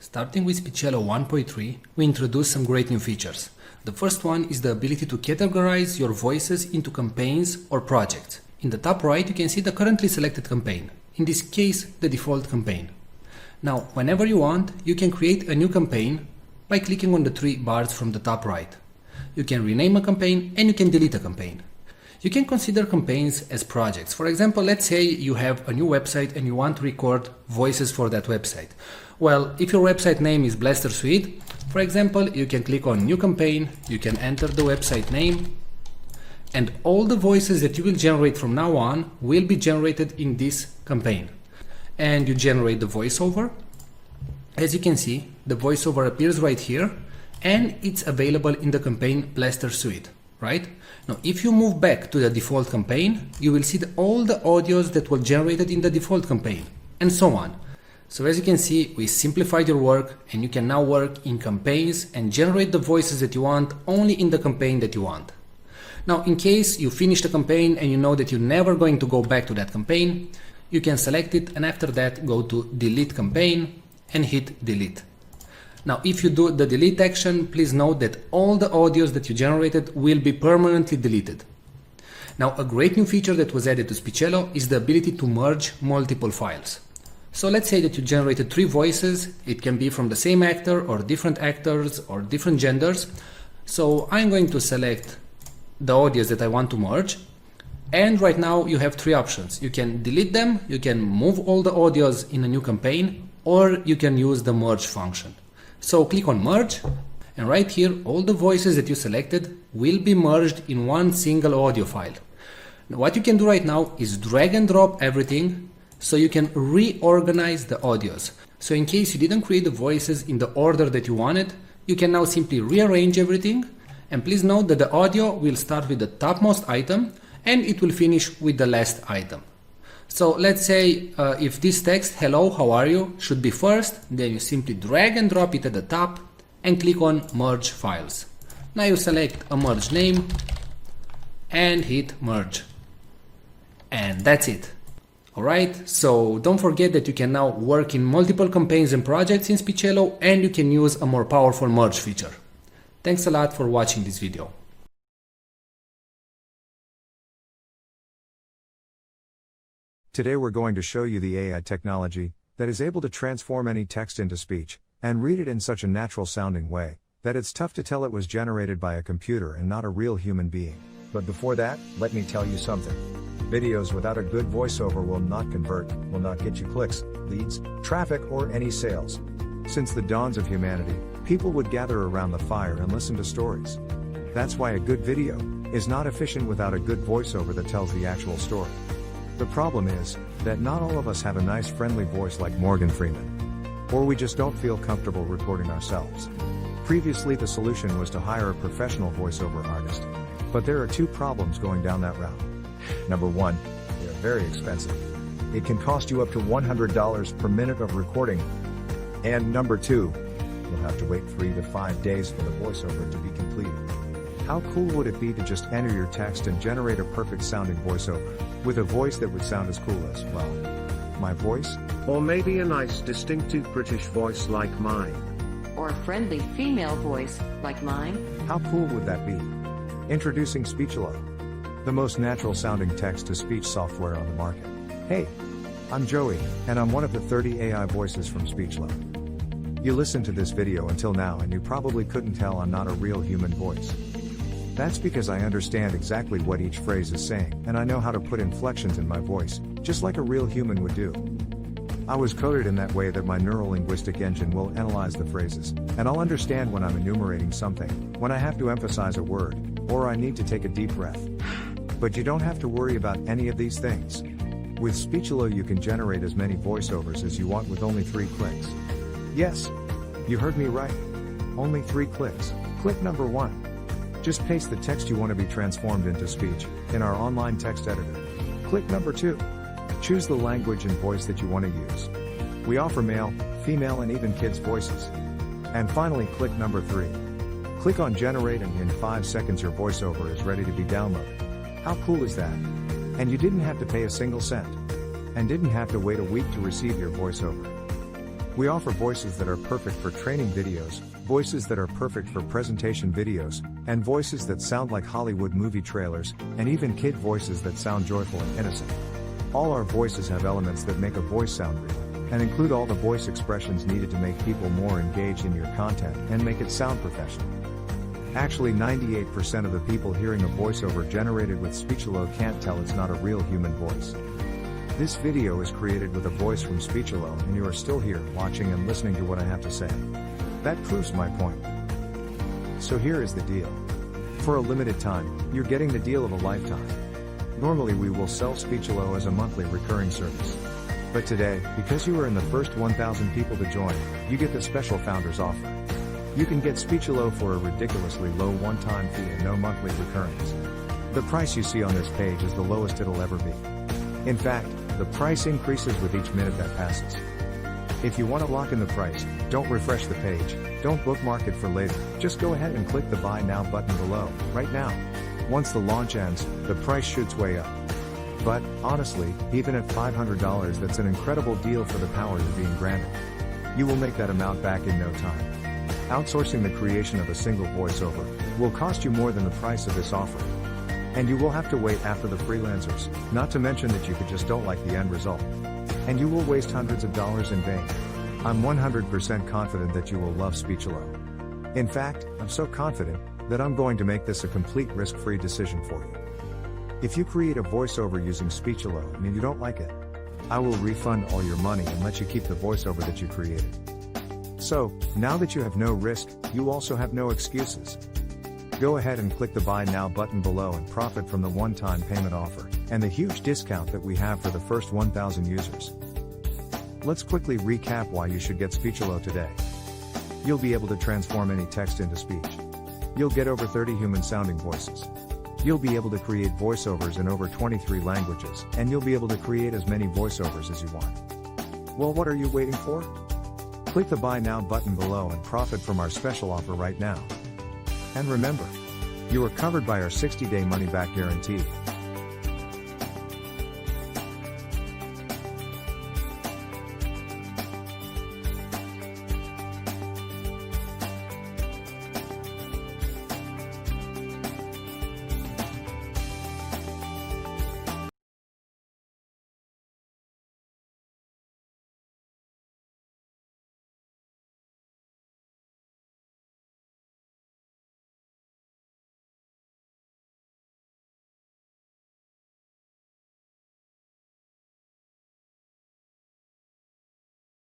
Starting with Speechelo 1.3, we introduced some great new features. The first one is the ability to categorize your voices into campaigns or projects. In the top right, you can see the currently selected campaign. In this case, the default campaign. Now, whenever you want, you can create a new campaign by clicking on the three bars from the top right. You can rename a campaign and you can delete a campaign. You can consider campaigns as projects. For example, let's say you have a new website and you want to record voices for that website. Well, if your website name is Blaster Suite, for example, you can click on New Campaign, you can enter the website name, and all the voices that you will generate from now on will be generated in this campaign. And you generate the voiceover. As you can see, the voiceover appears right here, and it's available in the campaign Blaster Suite, right? Now, if you move back to the default campaign, you will see all the audios that were generated in the default campaign, and so on. So as you can see, we simplified your work, and you can now work in campaigns and generate the voices that you want only in the campaign that you want. Now, in case you finish the campaign and you know that you're never going to go back to that campaign, you can select it and after that go to Delete Campaign and hit Delete. Now, if you do the delete action, please note that all the audios that you generated will be permanently deleted. Now, a great new feature that was added to Speechelo is the ability to merge multiple files. So let's say that you generated 3 voices. It can be from the same actor or different actors or different genders. So I'm going to select the audios that I want to merge. And right now you have 3 options. You can delete them, you can move all the audios in a new campaign, or you can use the merge function. So click on merge, and right here all the voices that you selected will be merged in one single audio file. Now, what you can do right now is drag and drop everything so you can reorganize the audios. So in case you didn't create the voices in the order that you wanted, you can now simply rearrange everything. And please note that the audio will start with the topmost item and it will finish with the last item. So let's say if this text, hello, how are you, should be first, then you simply drag and drop it at the top and click on merge files. Now you select a merge name and hit merge. And that's it. Alright, so don't forget that you can now work in multiple campaigns and projects in Speechelo, and you can use a more powerful merge feature. Thanks a lot for watching this video. Today we're going to show you the AI technology that is able to transform any text into speech and read it in such a natural sounding way that it's tough to tell it was generated by a computer and not a real human being. But before that, let me tell you something. Videos without a good voiceover will not convert, will not get you clicks, leads, traffic, or any sales. Since the dawns of humanity, people would gather around the fire and listen to stories. That's why a good video is not efficient without a good voiceover that tells the actual story. The problem is that not all of us have a nice friendly voice like Morgan Freeman. Or we just don't feel comfortable recording ourselves. Previously the solution was to hire a professional voiceover artist. But there are 2 problems going down that route. Number 1, they are very expensive. It can cost you up to $100 per minute of recording. And number 2, you'll have to wait 3 to 5 days for the voiceover to be completed. How cool would it be to just enter your text and generate a perfect sounding voiceover, with a voice that would sound as cool as, well, my voice? Or maybe a nice distinctive British voice like mine. Or a friendly female voice like mine. How cool would that be? Introducing Speechelo, the most natural sounding text-to-speech software on the market. Hey, I'm Joey, and I'm one of the 30 AI voices from Speechelo. You listened to this video until now and you probably couldn't tell I'm not a real human voice. That's because I understand exactly what each phrase is saying, and I know how to put inflections in my voice, just like a real human would do. I was coded in that way that my neurolinguistic engine will analyze the phrases, and I'll understand when I'm enumerating something, when I have to emphasize a word, or I need to take a deep breath. But you don't have to worry about any of these things. With Speechelo you can generate as many voiceovers as you want with only 3 clicks. Yes, you heard me right. Only 3 clicks. Click number 1. Just paste the text you want to be transformed into speech in our online text editor. Click number 2. Choose the language and voice that you want to use. We offer male, female, and even kids' voices. And finally, click number 3. Click on generate and in 5 seconds your voiceover is ready to be downloaded. How cool is that? And you didn't have to pay a single cent. And didn't have to wait a week to receive your voiceover. We offer voices that are perfect for training videos, voices that are perfect for presentation videos, and voices that sound like Hollywood movie trailers, and even kid voices that sound joyful and innocent. All our voices have elements that make a voice sound real, and include all the voice expressions needed to make people more engaged in your content and make it sound professional. Actually, 98% of the people hearing a voiceover generated with Speechelo can't tell it's not a real human voice. This video is created with a voice from Speechelo, and you are still here watching and listening to what I have to say. That proves my point. So here is the deal. For a limited time, you're getting the deal of a lifetime. Normally we will sell Speechelo as a monthly recurring service. But today, because you are in the first 1,000 people to join, you get the special founders offer. You can get Speechelo for a ridiculously low one-time fee and no monthly recurrings. The price you see on this page is the lowest it'll ever be. In fact, the price increases with each minute that passes. If you want to lock in the price, don't refresh the page, don't bookmark it for later, just go ahead and click the Buy Now button below, right now. Once the launch ends, the price shoots way up. But, honestly, even at $500 that's an incredible deal for the power you're being granted. You will make that amount back in no time. Outsourcing the creation of a single voiceover will cost you more than the price of this offer. And you will have to wait after the freelancers, not to mention that you just don't like the end result. And you will waste hundreds of dollars in vain. I'm 100% confident that you will love Speechelo. In fact, I'm so confident that I'm going to make this a complete risk-free decision for you. If you create a voiceover using Speechelo and you don't like it, I will refund all your money and let you keep the voiceover that you created. So, now that you have no risk, you also have no excuses. Go ahead and click the Buy Now button below and profit from the one-time payment offer, and the huge discount that we have for the first 1,000 users. Let's quickly recap why you should get Speechelo today. You'll be able to transform any text into speech. You'll get over 30 human-sounding voices. You'll be able to create voiceovers in over 23 languages, and you'll be able to create as many voiceovers as you want. Well, what are you waiting for? Click the Buy Now button below and profit from our special offer right now. And remember, you are covered by our 60-day money-back guarantee.